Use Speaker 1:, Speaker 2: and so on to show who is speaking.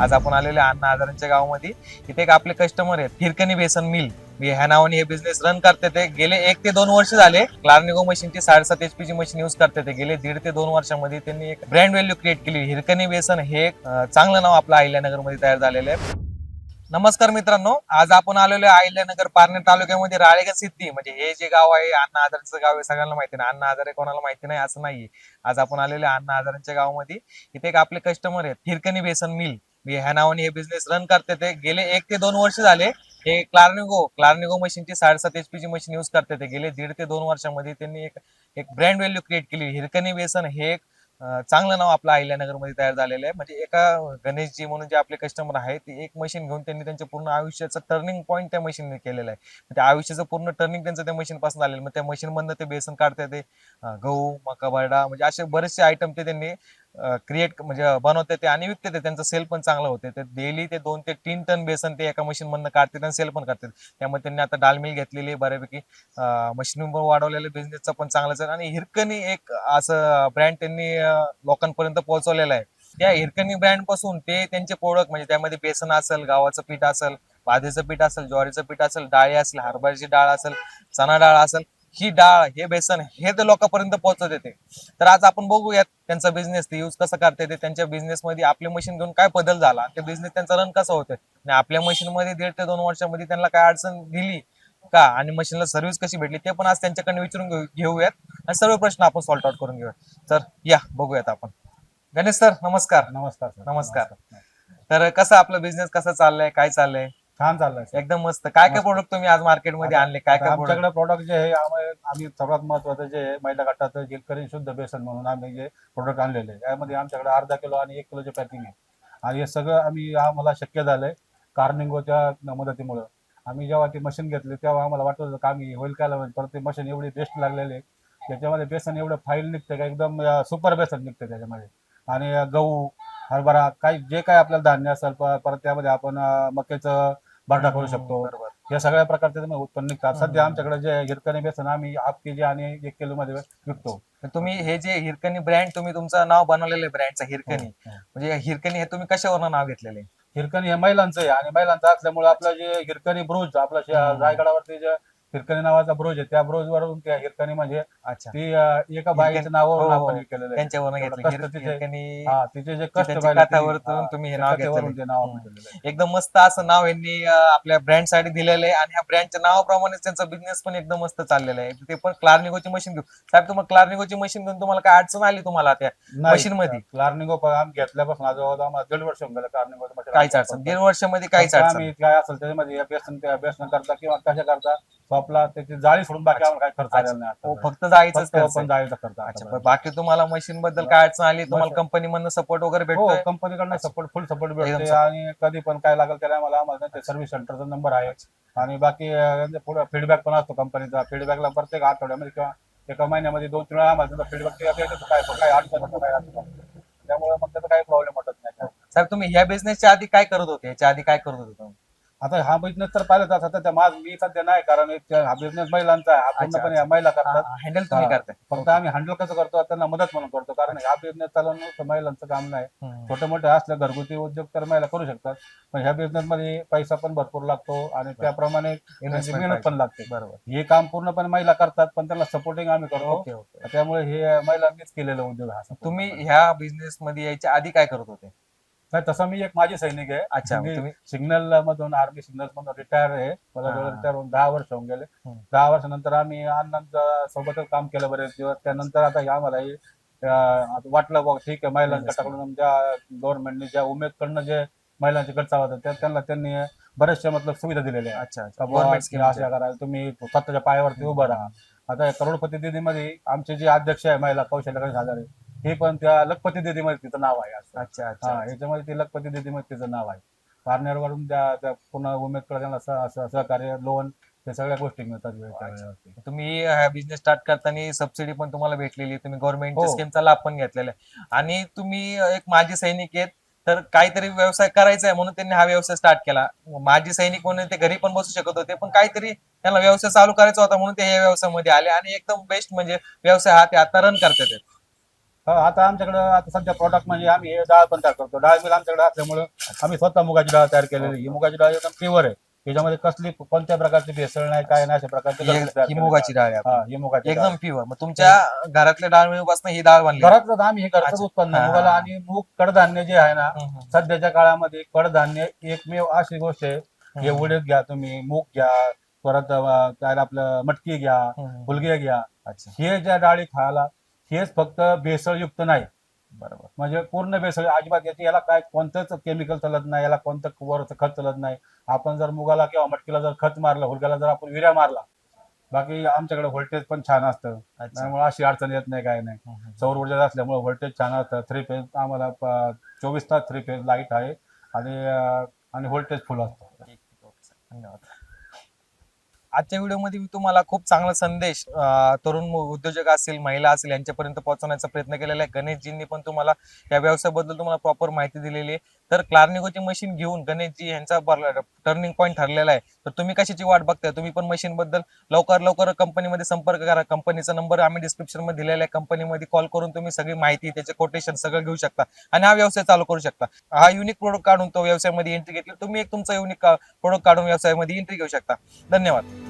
Speaker 1: आज आपण आलेले अण्णा हजारांच्या गावामध्ये. इथे एक आपले कस्टमर आहेत, हिरकणी बेसन मिल. ह्या नावाने हे बिझनेस रन करते ते. गेले 1 ते 2 वर्ष झाले क्लार्निगो मशीनची 7.5 HP ची मशीन युज करते ते. गेले 1.5 ते 2 वर्षामध्ये त्यांनी एक ब्रँड व्हॅल्यू क्रिएट केली. हिरकणी बेसन हे एक चांगलं नाव आपलं अहिल्यानगर मध्ये तयार झालेलं आहे. नमस्कार मित्रांनो, आज आपण आलेलो आहे अहिल्यानगर पारनेर तालुक्यामध्ये राळेगण सिद्धी. म्हणजे हे जे गाव आहे अण्णा हजारेचं गाव आहे, सगळ्यांना माहिती नाही. अण्णा हजारे कोणाला माहिती नाही असं नाहीये. आज आपण आलेलो आहे अण्णा हजारांच्या गावामध्ये. इथे एक आपले कस्टमर आहेत, हिरकणी बेसन मिल. ह्या नावाने हे बिझनेस रन करते ते. गेले 1 ते 2 वर्ष झाले हे क्लार्निगो मशीनची 7.5 HP ची मशीन युज करते ते. गेले 1.5 ते 2 वर्षामध्ये त्यांनी एक ब्रँड व्हॅल्यू क्रिएट केली. हिरकणी बेसन हे एक चांगलं नाव आपलं अहिल्यानगर मध्ये तयार झालेलं आहे. म्हणजे एका गणेशजी म्हणून जे आपले कस्टमर आहेत, ती एक मशीन घेऊन त्यांनी त्यांच्या पूर्ण आयुष्याचं टर्निंग पॉईंट त्या मशीनने केलेलं आहे. त्या आयुष्याचं पूर्ण टर्निंग त्यांचं त्या मशीन पासून झालेलं. मग त्या मशीन मधनं ते बेसन काढतात, ते गहू, मका, बरडा, म्हणजे असे बरेचसे आयटम ते त्यांनी क्रिएट म्हणजे बनवते ते आणि विकते ते. त्यांचं सेल पण चांगलं होते. ते डेली ते 2 ते 3 टन बेसन ते एका मशीन मधनं काढतात आणि सेल पण करतात. त्यामुळे त्यांनी आता डाल मिल घेतलेली आहे बऱ्यापैकी. मशीन वाढवलेलं बिझनेसचा पण चांगलाच आहे. आणि हिरकणी एक असं ब्रँड त्यांनी लोकांपर्यंत पोहोचवलेला आहे. त्या हिरकणी ब्रँड पासून ते त्यांचे प्रोडक्ट म्हणजे त्यामध्ये बेसन असेल, गव्हाचं पीठ असेल, बाजरीचं पीठ असेल, ज्वारीचं पीठ असेल, डाळी असेल, हरभऱ्याची डाळ असेल, चणा डाळ असेल, ही डाळ, हे बेसन, हे ते लोकांपर्यंत पोहोचवत येते. तर आज आपण बघूयात त्यांचा बिझनेस ते यूज कसं करते ते. त्यांच्या बिझनेस मध्ये आपल्या मशीन घेऊन काय बदल झाला, ते बिझनेस त्यांचा रन कसा होतोय आणि आपल्या मशीन मध्ये 1.5 ते 2 वर्षामध्ये त्यांना काय अडचण दिली का आणि मशीनला सर्व्हिस कशी भेटली ते पण आज त्यांच्याकडे विचारून घेऊयात आणि सर्व प्रश्न आपण सॉल्ट आउट करून घेऊयात. तर या बघूयात आपण. गणेश सर नमस्कार.
Speaker 2: नमस्कार सर.
Speaker 1: नमस्कार. तर कसं आपलं बिझनेस कसं चाललंय, काय चाललंय?
Speaker 2: छान चाललंय सर.
Speaker 1: एकदम मस्त. काय काय
Speaker 2: मस्त.
Speaker 1: प्रोडक्ट तुम्ही आज मार्केटमध्ये आणले, काय
Speaker 2: आता
Speaker 1: काय प्रोडक्ट?
Speaker 2: आमच्याकडे प्रोडक्ट जे आहे आम्ही सर्वात महत्वाचं जे आहे महिला गटाचं हिरकणी शुद्ध बेसन म्हणून आम्ही जे प्रोडक्ट आणलेले आहे, यामध्ये आमच्याकडे अर्धा किलो आणि 1 किलोचे पॅकिंग आहे. आणि हे सगळं आम्हाला शक्य झालंय कार्निंगोच्या मदतीमुळे. आम्ही जेव्हा ती मशीन घेतली तेव्हा आम्हाला वाटत होतं काम होईल काय होईल, पण ते मशीन एवढी बेस्ट लागलेली आहे. त्याच्यामध्ये बेसन एवढं फाईल निघते का एकदम सुपर बेसन निघते त्याच्यामध्ये. आणि गहू, हरभरा, जे काय आपल्याला धान्य असेल, परत त्यामध्ये आपण मक्याचं बरडा करू शकतो.
Speaker 1: बरोबर.
Speaker 2: या सगळ्या प्रकारचे उत्पन्न निघतात. सध्या आमच्याकडे जे हिरकणी बेसन आम्ही हाफ केजी आणि 1 किलो मध्ये विकतो.
Speaker 1: तर तुम्ही हे जे हिरकणी ब्रँड, तुम्ही तुमचं नाव बनवलेलं आहे ब्रँडचं हिरकणी.
Speaker 2: हो.
Speaker 1: म्हणजे हिरकणी हे तुम्ही कशावरून नाव घेतलेलं आहे?
Speaker 2: हिरकणी हे महिलांचं आहे आणि महिलांचं असल्यामुळे आपलं जे हिरकणी ब्रोज आपल्या रायगडावरती जे हिरकणी नावाचा ब्रोज आहे, त्या ब्रोज वरून त्या हिरकणी म्हणजे
Speaker 1: अच्छा,
Speaker 2: ती एका बाईच्या नावावरून
Speaker 1: हो, हो.
Speaker 2: आपण हे केलेलं आहे.
Speaker 1: त्यांच्यावरून घेतलं
Speaker 2: कष्ट तिचे
Speaker 1: हिरकणी.
Speaker 2: तिचे जे कष्ट
Speaker 1: त्यांची
Speaker 2: पाहिले
Speaker 1: कथावरून तुम्ही हे नाव घेतलेलं
Speaker 2: ते नाव आपण केलेलं आहे.
Speaker 1: एकदम मस्त असं नाव यांनी आपल्या ब्रँड साठी दिलेलं आहे. आणि ह्या ब्रँडच्या नावाप्रमाणेच त्यांचा बिझनेस पण एकदम मस्त चाललेला आहे. ते पण क्लार्निगोची मशीन घेऊन. साहेब तुम्हाला क्लार्निगोची मशीन घेऊन तुम्हाला काय अडचण आली तुम्हाला त्या मशीन मध्ये?
Speaker 2: क्लार्निंगो आम्ही घेतल्यापासून आजोबा आम्हाला 1.5 वर्ष होऊन गेलं क्लार्निंगो मशीन.
Speaker 1: काहीच अडचण 1.5 वर्षामध्ये काहीच अडचण?
Speaker 2: आम्ही काय असेल त्याच्यामध्ये बेसन करता किंवा कशा करता शॉपला त्याची जाळी सोडून बाकी आम्हाला काय खर्च आलेला नाही
Speaker 1: हो,
Speaker 2: आता.
Speaker 1: फक्त जायचंच
Speaker 2: फक्त
Speaker 1: खर्च
Speaker 2: पण
Speaker 1: आहे.
Speaker 2: जाळीचा खर्च
Speaker 1: अच्छा,
Speaker 2: आता.
Speaker 1: बाकी तुम्हाला मशीन बद्दल काय अडचण आली, तुम्हाला कंपनी मधनं सपोर्ट वगैरे
Speaker 2: हो,
Speaker 1: भेटतोय?
Speaker 2: कंपनीकडनं फुल सपोर्ट
Speaker 1: एकदम
Speaker 2: भेटते.
Speaker 1: support.
Speaker 2: आणि कधी पण काय लागेल त्याला आम्हाला सर्व्हिस सेंटरचा नंबर आहे. आणि बाकी पुढे फीडबॅक पण असतो कंपनीचा. फीडबॅकला प्रत्येक आठवड्यामध्ये किंवा एका महिन्यामध्ये 2-3 वेळा आम्हाला फीडबॅक काय अडचण होतं, काय अडचण होतं. त्यामुळे मग त्याचा काही प्रॉब्लेम वाटत नाही.
Speaker 1: साहेब तुम्ही ह्या बिझनेसच्या आधी काय करत होते? याच्या आधी काय करत होते तुम्ही?
Speaker 2: आता हा बिझनेस तर पाहिलं तर सध्या मी सध्या नाही, कारण हा बिझनेस महिलांचा आहे. हा पूर्णपणे
Speaker 1: अच्छा.
Speaker 2: महिला करतात.
Speaker 1: हँडल तुम्ही करताय?
Speaker 2: फक्त आम्ही हँडल कसं करतो त्यांना मदत म्हणून करतो, कारण हा बिझनेस चालवणं महिलांचं काम नाही. छोटे मोठे असले घरगुती उद्योग तर महिला करू शकतात, पण ह्या बिझनेस मध्ये पैसा पण भरपूर लागतो आणि त्याप्रमाणे मेहनत पण लागते.
Speaker 1: बरोबर.
Speaker 2: हे काम पूर्णपणे महिला करतात, पण त्यांना सपोर्टिंग आम्ही करतो.
Speaker 1: Okay okay.
Speaker 2: त्यामुळे हे महिलांनीच केलेला उद्योग हा.
Speaker 1: तुम्ही ह्या बिझनेस मध्ये यायच्या आधी काय करत होते?
Speaker 2: नाही, तसं मी एक माजी सैनिक आहे.
Speaker 1: अच्छा,
Speaker 2: मी
Speaker 1: तुम्ही
Speaker 2: सिग्नल मधून आर्मी सिग्नल मधून रिटायर आहे. मला रिटायर होऊन 10 वर्ष होऊन गेले. 10 वर्षानंतर आम्ही अण्णांच्या सोबतच काम केलं बरेच दिवस. त्यानंतर आता आम्हाला वाटलं बघ ठीक आहे, महिलांच्या कडून ज्या गव्हर्नमेंटने ज्या उमेदकडनं जे महिलांचे गट चालवतात त्यांनी बरेचशा मतलब सुविधा दिलेल्या आहेत.
Speaker 1: अच्छा,
Speaker 2: गव्हर्नमेंट स्कीम अशा करा, तुम्ही स्वतःच्या पायावरती उभं राहा. आता करोडपती दिदीमध्ये आमचे जे अध्यक्ष आहे महिला कौशल्य गणेश हजारे, हे पण त्या लखपती दिदीमध्ये तिचं नाव आहे.
Speaker 1: अच्छा
Speaker 2: हा,
Speaker 1: अच्छा.
Speaker 2: याच्यामध्ये ती लखपती दिदीमध्ये तिचं नाव आहे. पार्टनरवरून त्या पुन्हा उमेदकडे त्यांना सहकार्य, लोन, त्या सगळ्या गोष्टी मिळतात वेळेवरती.
Speaker 1: तुम्ही ह्या बिझनेस स्टार्ट करताना सबसिडी पण तुम्हाला भेटलेली, तुम्ही गव्हर्नमेंटच्या
Speaker 2: हो.
Speaker 1: स्कीमचा लाभ पण घेतलेला आहे. आणि तुम्ही एक माजी सैनिक आहेत, तर काहीतरी व्यवसाय करायचा आहे म्हणून त्यांनी हा व्यवसाय स्टार्ट केला. माजी सैनिक म्हणून ते घरी पण बसू शकत होते, पण काहीतरी त्यांना व्यवसाय चालू करायचा होता म्हणून ते या व्यवसायामध्ये आले आणि एकदम बेस्ट म्हणजे व्यवसाय हा ते आता रन करतात.
Speaker 2: आता आमच्याकडे आता सध्या प्रॉडक्ट म्हणजे आम्ही हे डाळ पण तयार करतो. डाळ मिल आमच्याकडे असल्यामुळे आम्ही स्वतः मुगाची डाळ तयार केलेली. ही मुगाची डाळ एकदम प्युअर आहे. त्याच्यामध्ये कसली कोणत्या प्रकारची भेसळ नाही, काय नाही, अशा प्रकारची घरगुती तयार
Speaker 1: ही
Speaker 2: केलेली
Speaker 1: मुगाची डाळ आहे
Speaker 2: डाळ.
Speaker 1: आपली.
Speaker 2: ही मुगाची डाळ.
Speaker 1: एकदम प्युअर. मग तुमच्या घरातल्या डाळ मिळूपासून ही डाळ बनली?
Speaker 2: घरातच आम्ही हे घरचंच
Speaker 1: अच्छा.
Speaker 2: उत्पन्न
Speaker 1: हा,
Speaker 2: आहे.
Speaker 1: हा,
Speaker 2: मुगाला
Speaker 1: हा.
Speaker 2: आणि मूग कडधान्य जे आहे ना,
Speaker 1: हम्म, हम्म.
Speaker 2: सध्याच्या काळामध्ये कडधान्य एकमेव अशी गोष्ट आहे. हे
Speaker 1: हम्म.
Speaker 2: उडीद घ्या तुम्ही, मूग घ्या, परत काय आपलं मटकी घ्या,
Speaker 1: हम्म.
Speaker 2: फुलगे घ्या.
Speaker 1: अच्छा.
Speaker 2: हे ज्या डाळी खायला हेच फक्त भेसळयुक्त नाही.
Speaker 1: बरोबर.
Speaker 2: म्हणजे पूर्ण भेसळ अजिबात याची, याला काय कोणतंच केमिकल चालत नाही, याला कोणतं वरचं खत चालत नाही. आपण जर मुगाला किंवा मटकीला जर खत मारलं, हुलग्याला जर आपण विऱ्या मारला, बाकी आमच्याकडे व्होल्टेज पण छान असतं.
Speaker 1: अच्छा.
Speaker 2: त्यामुळे अशी अडचण येत नाही, काय नाही.
Speaker 1: हम्म, हम्म.
Speaker 2: सौर ऊर्जा असल्यामुळे व्होल्टेज छान असतं. 3 फेज आम्हाला 24 तास 3 फेज लाईट आहे आणि व्होल्टेज फुल असतं.
Speaker 1: ठीक, ठीक. Okay sir. धन्यवाद. आजच्या व्हिडिओमध्ये मी तुम्हाला खूप चांगला संदेश तरुण उद्योजक असतील, महिला असतील यांच्यापर्यंत पोहोचवण्याचा प्रयत्न केलेला आहे. गणेशजींनी पण तुम्हाला या व्यवसायाबद्दल तुम्हाला प्रॉपर माहिती दिलेली आहे. तर क्लार्निकोची मशीन घेऊन गणेशजी यांचा टर्निंग पॉईंट ठरलेला आहे. तर तुम्ही कशाची वाट बघताय? तुम्ही पण मशीन बद्दल लवकर कंपनीमध्ये संपर्क करा. कंपनीचा नंबर आम्ही डिस्क्रिप्शन मध्ये दिलेला आहे. कंपनीमध्ये कॉल करून तुम्ही सगळी माहिती, त्याचे कोटेशन सगळं घेऊ शकता आणि हा व्यवसाय चालू करू शकता. हा युनिक प्रोडक्ट काढून तो व्यवसायामध्ये एंट्री घेतली. तुम्ही एक तुमचा युनिक प्रोडक्ट काढून व्यवसायामध्ये एंट्री घेऊ शकता. धन्यवाद.